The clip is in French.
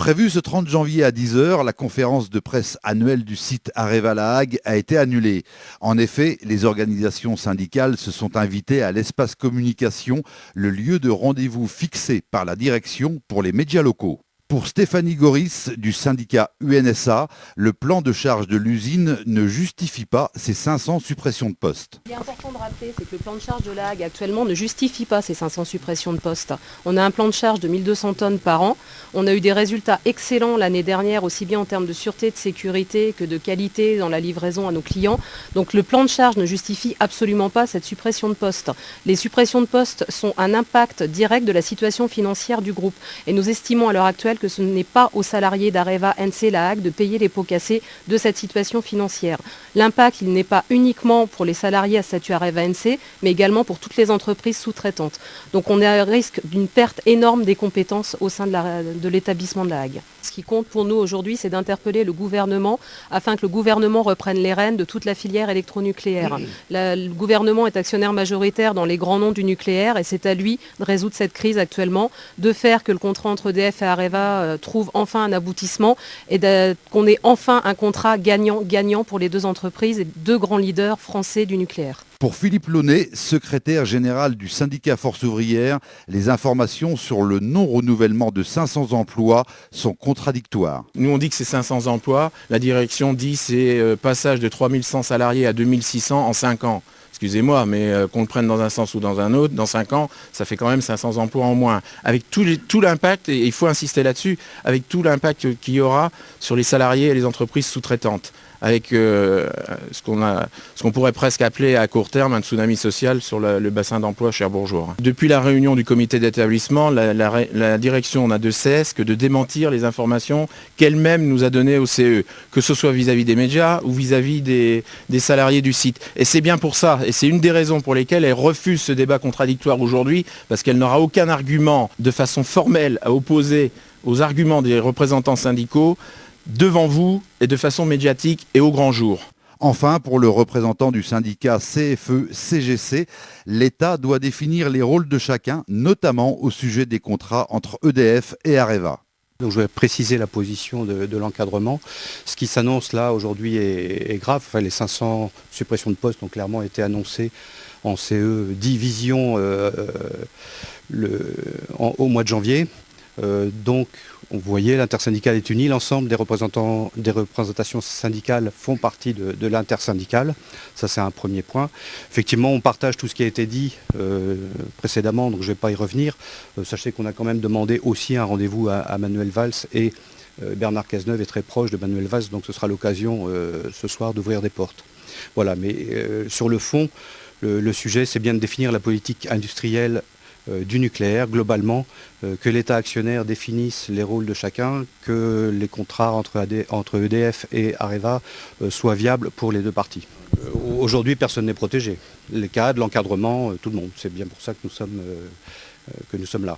Prévue ce 30 janvier à 10 h, la conférence de presse annuelle du site Areva La Hague a été annulée. En effet, les organisations syndicales se sont invitées à l'espace communication, le lieu de rendez-vous fixé par la direction pour les médias locaux. Pour Stéphanie Goris du syndicat UNSA, le plan de charge de l'usine ne justifie pas ces 500 suppressions de postes. Ce qui est important de rappeler, c'est que le plan de charge de la Hague actuellement ne justifie pas ces 500 suppressions de postes. On a un plan de charge de 1200 tonnes par an. On a eu des résultats excellents l'année dernière, aussi bien en termes de sûreté, de sécurité que de qualité dans la livraison à nos clients. Donc le plan de charge ne justifie absolument pas cette suppression de postes. Les suppressions de postes sont un impact direct de la situation financière du groupe. Et nous estimons à l'heure actuelle que ce n'est pas aux salariés d'Areva NC La Hague de payer les pots cassés de cette situation financière. L'impact, il n'est pas uniquement pour les salariés à statut Areva NC, mais également pour toutes les entreprises sous-traitantes. Donc on est à risque d'une perte énorme des compétences au sein de l'établissement de La Hague. Ce qui compte pour nous aujourd'hui, c'est d'interpeller le gouvernement afin que le gouvernement reprenne les rênes de toute la filière électronucléaire. Le gouvernement est actionnaire majoritaire dans les grands noms du nucléaire et c'est à lui de résoudre cette crise actuellement, de faire que le contrat entre EDF et Areva trouve enfin un aboutissement et qu'on ait enfin un contrat gagnant-gagnant pour les deux entreprises et deux grands leaders français du nucléaire. Pour Philippe Launay, secrétaire général du syndicat Force ouvrière, les informations sur le non-renouvellement de 500 emplois sont contradictoires. Nous on dit que c'est 500 emplois, la direction dit c'est passage de 3100 salariés à 2600 en 5 ans. Excusez-moi, mais qu'on le prenne dans un sens ou dans un autre, dans 5 ans, ça fait quand même 500 emplois en moins. Avec tout l'impact, et il faut insister là-dessus, avec tout l'impact qu'il y aura sur les salariés et les entreprises sous-traitantes. Avec ce qu'on pourrait presque appeler à court terme un tsunami social sur le bassin d'emploi cherbourgeois. Depuis la réunion du comité d'établissement, la direction n'a de cesse que de démentir les informations qu'elle-même nous a données au CE, que ce soit vis-à-vis des médias ou vis-à-vis des salariés du site. Et c'est bien pour ça, et c'est une des raisons pour lesquelles elle refuse ce débat contradictoire aujourd'hui, parce qu'elle n'aura aucun argument de façon formelle à opposer aux arguments des représentants syndicaux devant vous et de façon médiatique et au grand jour. Enfin, pour le représentant du syndicat CFE-CGC, l'État doit définir les rôles de chacun, notamment au sujet des contrats entre EDF et Areva. Donc je vais préciser la position de l'encadrement. Ce qui s'annonce là aujourd'hui est grave. Enfin, les 500 suppressions de postes ont clairement été annoncées en CE division au mois de janvier. Donc, vous voyez, l'intersyndicale est unie, l'ensemble des représentations syndicales font partie de l'intersyndicale. Ça, c'est un premier point. Effectivement, on partage tout ce qui a été dit précédemment, donc je ne vais pas y revenir. Sachez qu'on a quand même demandé aussi un rendez-vous à Manuel Valls et Bernard Cazeneuve est très proche de Manuel Valls, donc ce sera l'occasion ce soir d'ouvrir des portes. Voilà, mais sur le fond, le sujet, c'est bien de définir la politique industrielle du nucléaire, globalement, que l'État actionnaire définisse les rôles de chacun, que les contrats entre EDF et Areva soient viables pour les deux parties. Aujourd'hui, personne n'est protégé. Les cadres, l'encadrement, tout le monde. C'est bien pour ça que nous sommes là.